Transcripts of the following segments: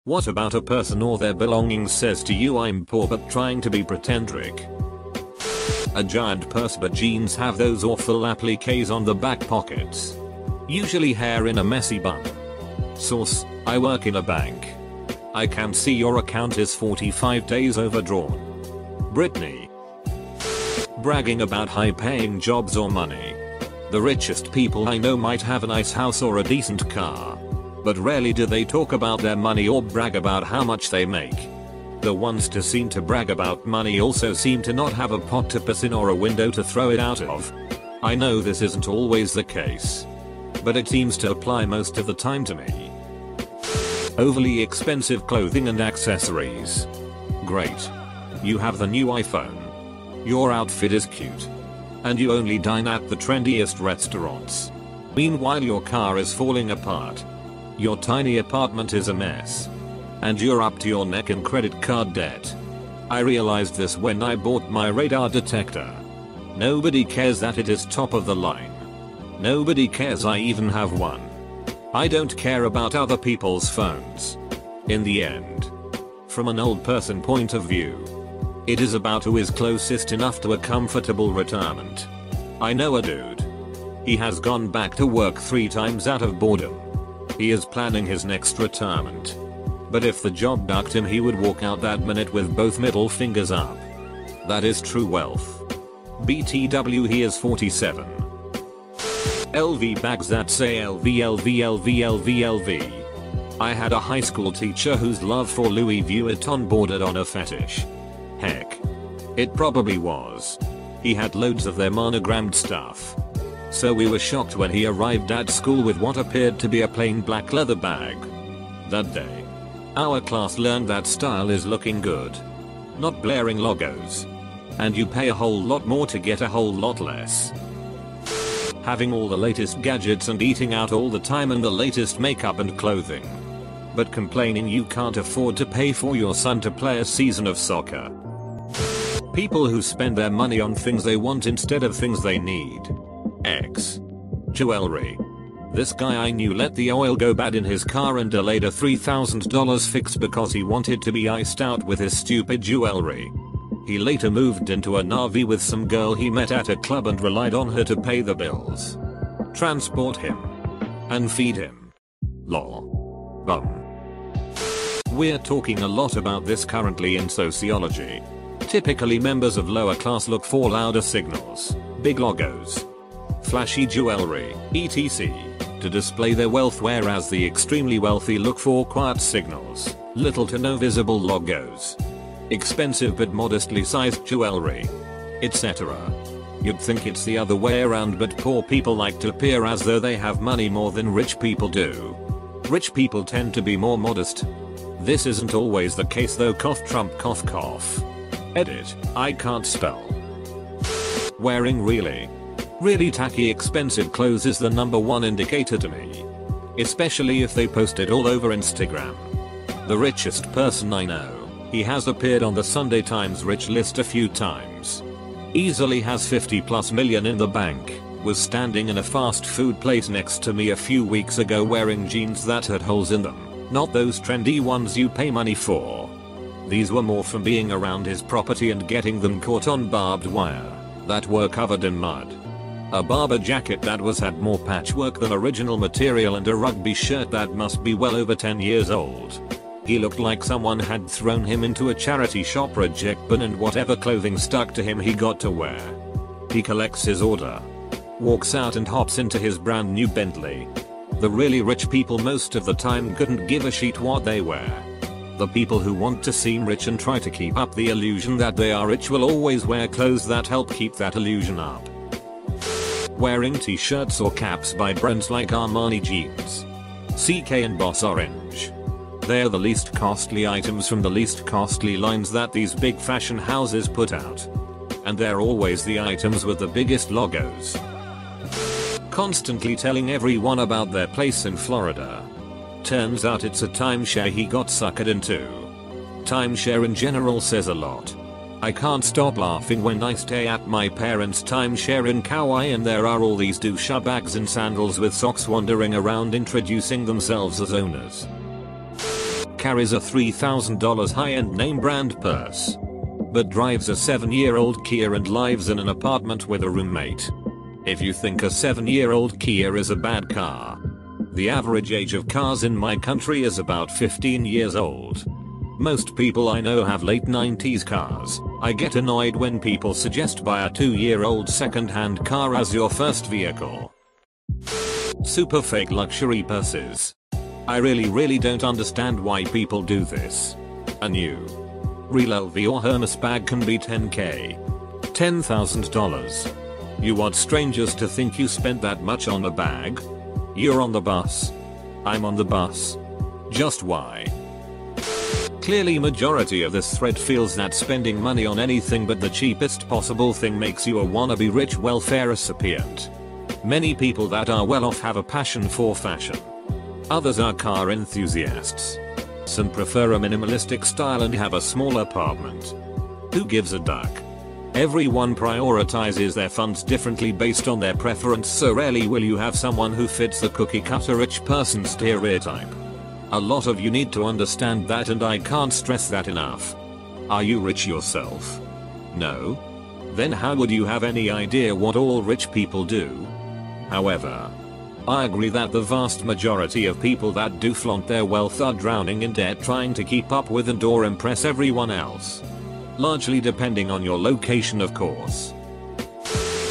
What about a person or their belongings says to you I'm poor but trying to be pretendric? A giant purse but jeans have those awful appliques on the back pockets. Usually hair in a messy bun. Source: I work in a bank. I can see your account is 45 days overdrawn. Brittany. Bragging about high paying jobs or money. The richest people I know might have a nice house or a decent car. But rarely do they talk about their money or brag about how much they make. The ones to seem to brag about money also seem to not have a pot to piss in or a window to throw it out of. I know this isn't always the case, but it seems to apply most of the time to me. Overly expensive clothing and accessories. Great. You have the new iPhone. Your outfit is cute. And you only dine at the trendiest restaurants. Meanwhile your car is falling apart. Your tiny apartment is a mess. And you're up to your neck in credit card debt. I realized this when I bought my radar detector. Nobody cares that it is top of the line. Nobody cares I even have one. I don't care about other people's phones. In the end, from an old person point of view, it is about who is closest enough to a comfortable retirement. I know a dude. He has gone back to work 3 times out of boredom. He is planning his next retirement. But if the job ducked him he would walk out that minute with both middle fingers up. That is true wealth. BTW he is 47. LV bags that say LV LV LV LV LV. I had a high school teacher whose love for Louis Vuitton bordered on a fetish. Heck. It probably was. He had loads of their monogrammed stuff. So we were shocked when he arrived at school with what appeared to be a plain black leather bag. That day, our class learned that style is looking good, not blaring logos. And you pay a whole lot more to get a whole lot less. Having all the latest gadgets and eating out all the time and the latest makeup and clothing. But complaining you can't afford to pay for your son to play a season of soccer. People who spend their money on things they want instead of things they need. X. Jewelry. This guy I knew let the oil go bad in his car and delayed a $3,000 fix because he wanted to be iced out with his stupid jewelry. He later moved into an RV with some girl he met at a club and relied on her to pay the bills, transport him, and feed him. Lol. Bum. We're talking a lot about this currently in sociology. Typically members of lower class look for louder signals, big logos, flashy jewelry, etc. to display their wealth, whereas the extremely wealthy look for quiet signals, little to no visible logos, expensive but modestly sized jewelry, etc. You'd think it's the other way around, but poor people like to appear as though they have money more than rich people do. Rich people tend to be more modest. This isn't always the case though. Cough Trump cough cough. Edit. I can't spell. Wearing really tacky expensive clothes is the #1 indicator to me. Especially if they post it all over Instagram. The richest person I know, he has appeared on the Sunday Times rich list a few times. Easily has 50+ million in the bank. Was standing in a fast food place next to me a few weeks ago wearing jeans that had holes in them. Not those trendy ones you pay money for. These were more from being around his property and getting them caught on barbed wire that were covered in mud. A Barber jacket that had more patchwork than original material and a rugby shirt that must be well over 10 years old. He looked like someone had thrown him into a charity shop reject bin and whatever clothing stuck to him he got to wear. He collects his order, walks out and hops into his brand new Bentley. The really rich people most of the time couldn't give a shit what they wear. The people who want to seem rich and try to keep up the illusion that they are rich will always wear clothes that help keep that illusion up. Wearing t-shirts or caps by brands like Armani Jeans, CK and Boss Orange. They're the least costly items from the least costly lines that these big fashion houses put out. And they're always the items with the biggest logos. Constantly telling everyone about their place in Florida. Turns out it's a timeshare he got suckered into. Timeshare in general says a lot. I can't stop laughing when I stay at my parents' timeshare in Kauai and there are all these douchebags in sandals with socks wandering around introducing themselves as owners. carries a $3,000 high-end name brand purse, but drives a 7-year-old Kia and lives in an apartment with a roommate. If you think a 7-year-old Kia is a bad car, the average age of cars in my country is about 15 years old. Most people I know have late 90s cars. I get annoyed when people suggest buy a 2-year-old second-hand car as your first vehicle. Super fake luxury purses. I really don't understand why people do this. A new real LV or Hermes bag can be $10,000. $10,000. You want strangers to think you spent that much on a bag? You're on the bus. I'm on the bus. Just why? Clearly majority of this thread feels that spending money on anything but the cheapest possible thing makes you a wannabe rich welfare recipient. Many people that are well off have a passion for fashion. Others are car enthusiasts. Some prefer a minimalistic style and have a small apartment. Who gives a duck? Everyone prioritizes their funds differently based on their preference, so rarely will you have someone who fits the cookie cutter rich person stereotype. A lot of you need to understand that, and I can't stress that enough. Are you rich yourself? No? Then how would you have any idea what all rich people do? However, I agree that the vast majority of people that do flaunt their wealth are drowning in debt trying to keep up with and or impress everyone else. Largely depending on your location, of course.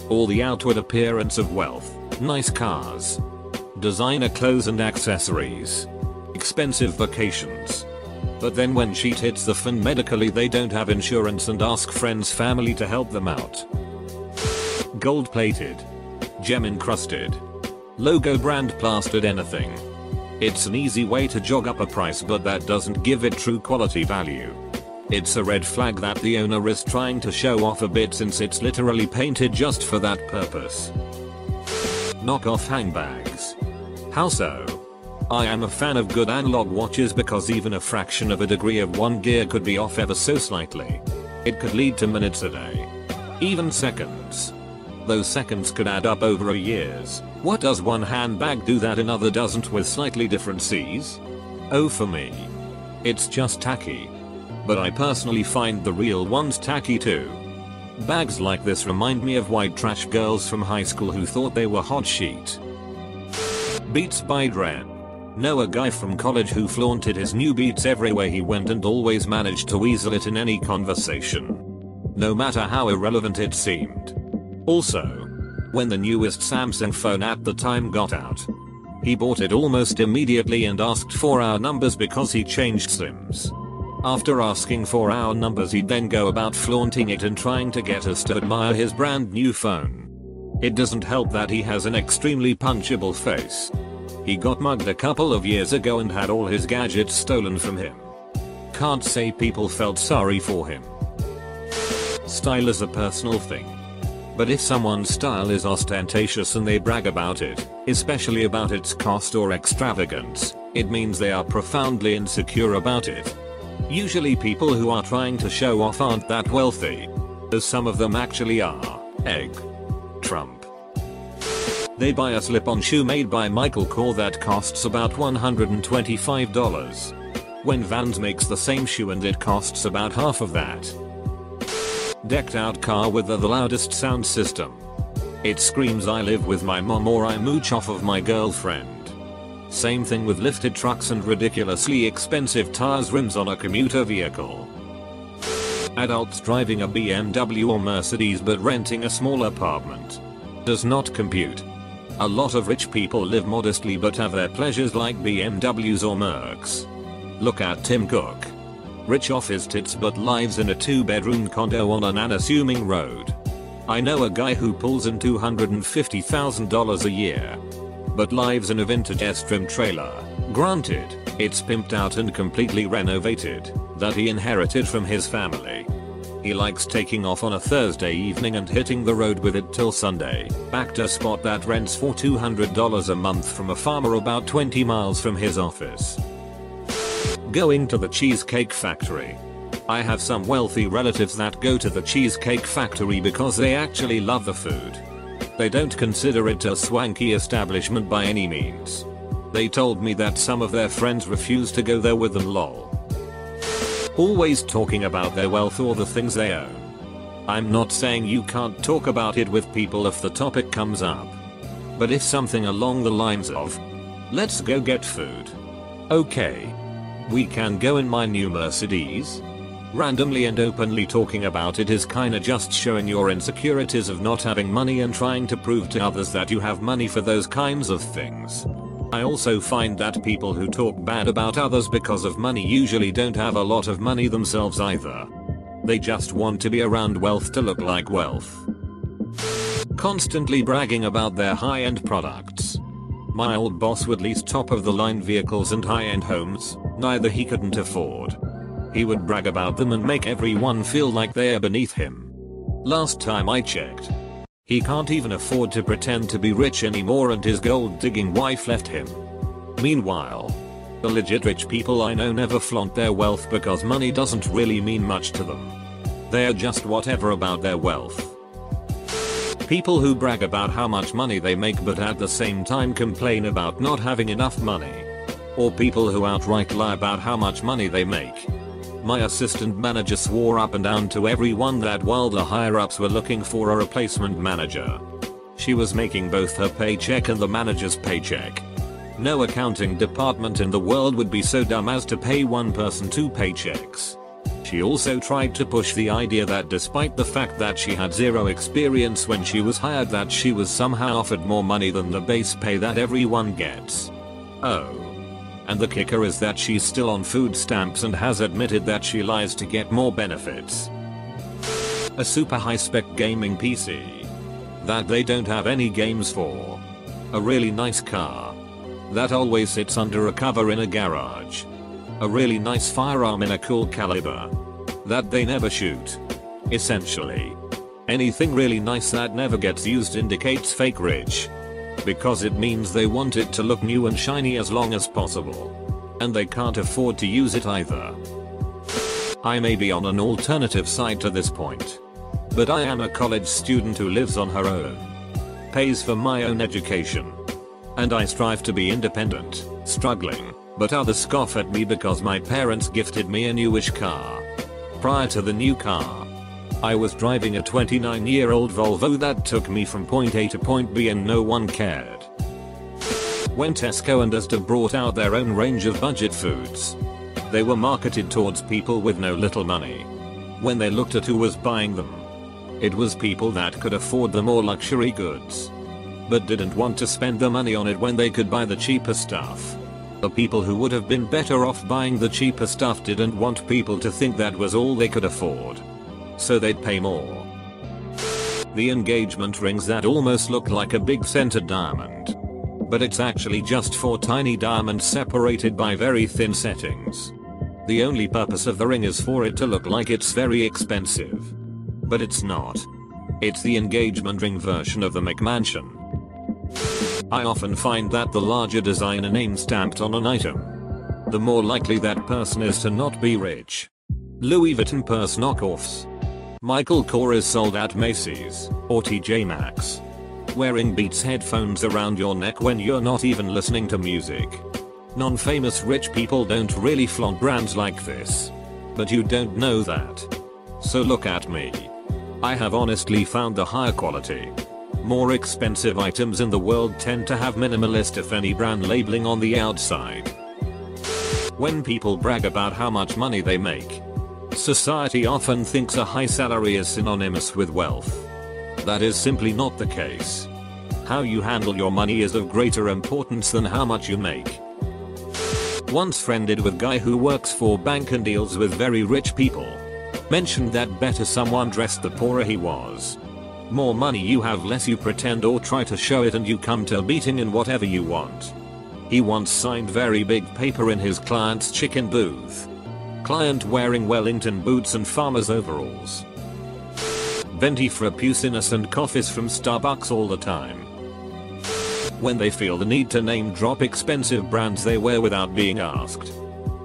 All the outward appearance of wealth, nice cars, designer clothes and accessories, expensive vacations. But then when shit hits the fan medically, they don't have insurance and ask friends, family to help them out. Gold plated, gem encrusted, logo brand plastered anything. It's an easy way to jog up a price, but that doesn't give it true quality value. It's a red flag that the owner is trying to show off a bit, since it's literally painted just for that purpose. Knockoff handbags. How so? I am a fan of good analog watches because even a fraction of a degree of one gear could be off ever so slightly. It could lead to minutes a day. Even seconds. Those seconds could add up over years. What does one handbag do that another doesn't with slightly different C's? Oh, for me, it's just tacky. But I personally find the real ones tacky too. Bags like this remind me of white trash girls from high school who thought they were hot shit. Beats by Dren. Know a guy from college who flaunted his new Beats everywhere he went and always managed to weasel it in any conversation, no matter how irrelevant it seemed. Also, when the newest Samsung phone at the time got out, he bought it almost immediately and asked for our numbers because he changed SIMs. After asking for our numbers, he'd then go about flaunting it and trying to get us to admire his brand new phone. It doesn't help that he has an extremely punchable face. He got mugged a couple of years ago and had all his gadgets stolen from him. Can't say people felt sorry for him. Style is a personal thing. But if someone's style is ostentatious and they brag about it, especially about its cost or extravagance, it means they are profoundly insecure about it. Usually people who are trying to show off aren't that wealthy, as some of them actually are. Egg. Trump. They buy a slip-on shoe made by Michael Kors that costs about $125, when Vans makes the same shoe and it costs about half of that. Decked out car with the loudest sound system. It screams I live with my mom or I mooch off of my girlfriend. Same thing with lifted trucks and ridiculously expensive tires, rims on a commuter vehicle. Adults driving a BMW or Mercedes but renting a small apartment. Does not compute. A lot of rich people live modestly but have their pleasures like BMWs or Mercs. Look at Tim Cook. Rich off his tits but lives in a 2-bedroom condo on an unassuming road. I know a guy who pulls in $250,000 a year, but lives in a vintage S-trim trailer. Granted, it's pimped out and completely renovated, that he inherited from his family. He likes taking off on a Thursday evening and hitting the road with it till Sunday, back to a spot that rents for $200 a month from a farmer about 20 miles from his office. Going to the Cheesecake Factory. I have some wealthy relatives that go to the Cheesecake Factory because they actually love the food. They don't consider it a swanky establishment by any means. They told me that some of their friends refuse to go there with them lol. Always talking about their wealth or the things they own. I'm not saying you can't talk about it with people if the topic comes up. But if something along the lines of, let's go get food. Okay. We can go in my new Mercedes? Randomly and openly talking about it is kinda just showing your insecurities of not having money and trying to prove to others that you have money for those kinds of things. I also find that people who talk bad about others because of money usually don't have a lot of money themselves either. They just want to be around wealth to look like wealth. Constantly bragging about their high-end products. My old boss would lease top-of-the-line vehicles and high-end homes, neither he couldn't afford. He would brag about them and make everyone feel like they are beneath him. Last time I checked, he can't even afford to pretend to be rich anymore and his gold-digging wife left him. Meanwhile, the legit rich people I know never flaunt their wealth because money doesn't really mean much to them. They're just whatever about their wealth. People who brag about how much money they make but at the same time complain about not having enough money. Or people who outright lie about how much money they make. My assistant manager swore up and down to everyone that while the higher-ups were looking for a replacement manager, she was making both her paycheck and the manager's paycheck. No accounting department in the world would be so dumb as to pay one person 2 paychecks. She also tried to push the idea that despite the fact that she had zero experience when she was hired, that she was somehow offered more money than the base pay that everyone gets. Oh. And the kicker is that she's still on food stamps and has admitted that she lies to get more benefits. A super high-spec gaming PC that they don't have any games for. A really nice car that always sits under a cover in a garage. A really nice firearm in a cool caliber that they never shoot. Essentially, anything really nice that never gets used indicates fake rich. Because it means they want it to look new and shiny as long as possible. And they can't afford to use it either. I may be on an alternative side to this point, but I am a college student who lives on her own, pays for my own education, and I strive to be independent, struggling, but others scoff at me because my parents gifted me a newish car. Prior to the new car, I was driving a 29-year-old Volvo that took me from point A to point B and no one cared. When Tesco and Asda brought out their own range of budget foods, they were marketed towards people with no little money. When they looked at who was buying them, it was people that could afford the more luxury goods, but didn't want to spend the money on it when they could buy the cheaper stuff. The people who would have been better off buying the cheaper stuff didn't want people to think that was all they could afford, so they'd pay more. The engagement rings that almost look like a big centered diamond, but it's actually just 4 tiny diamonds separated by very thin settings. The only purpose of the ring is for it to look like it's very expensive. But it's not. It's the engagement ring version of the McMansion. I often find that the larger designer name stamped on an item, the more likely that person is to not be rich. Louis Vuitton purse knockoffs. Michael Kors sold at Macy's or TJ Maxx. Wearing Beats headphones around your neck when you're not even listening to music. Non-famous rich people don't really flaunt brands like this. But you don't know that. So look at me. I have honestly found the higher quality, more expensive items in the world tend to have minimalist if any brand labeling on the outside. When people brag about how much money they make, society often thinks a high salary is synonymous with wealth. That is simply not the case. How you handle your money is of greater importance than how much you make. Once friended with guy who works for bank and deals with very rich people. Mentioned that better someone dressed the poorer he was. More money you have, less you pretend or try to show it, and you come to a meeting in whatever you want. He once signed very big paper in his client's chicken booth. Client wearing Wellington boots and farmer's overalls. Venti frappuccinos and coffees from Starbucks all the time. When they feel the need to name drop expensive brands they wear without being asked.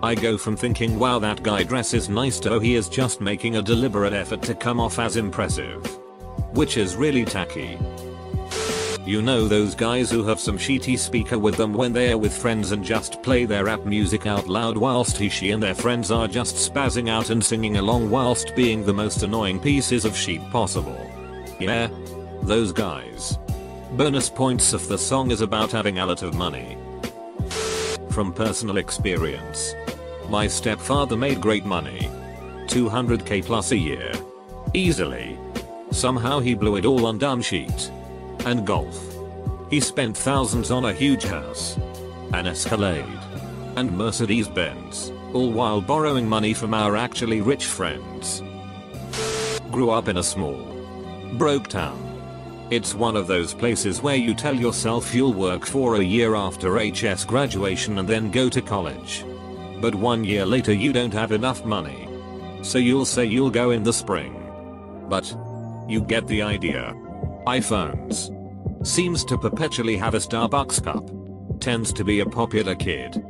I go from thinking wow that guy dresses nice to oh he is just making a deliberate effort to come off as impressive. Which is really tacky. You know those guys who have some shitty speaker with them when they're with friends and just play their rap music out loud whilst she and their friends are just spazzing out and singing along whilst being the most annoying pieces of shit possible. Yeah. Those guys. Bonus points if the song is about having a lot of money. From personal experience. My stepfather made great money. 200k plus a year. Easily. Somehow he blew it all on dumb shit. And golf. He spent thousands on a huge house, an Escalade, and Mercedes Benz, all while borrowing money from our actually rich friends. Grew up in a small, broke town. It's one of those places where you tell yourself you'll work for a year after HS graduation and then go to college. But 1 year later you don't have enough money. So you'll say you'll go in the spring. But you get the idea. iPhones. Seems to perpetually have a Starbucks cup. Tends to be a popular kid.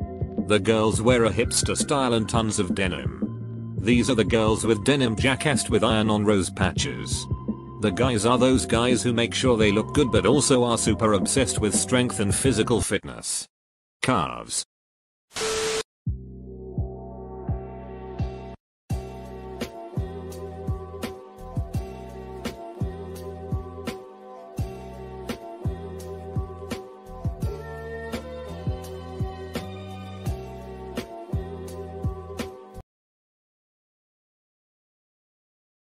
The girls wear a hipster style and tons of denim. These are the girls with denim jackets with iron-on rose patches. The guys are those guys who make sure they look good but also are super obsessed with strength and physical fitness. Calves.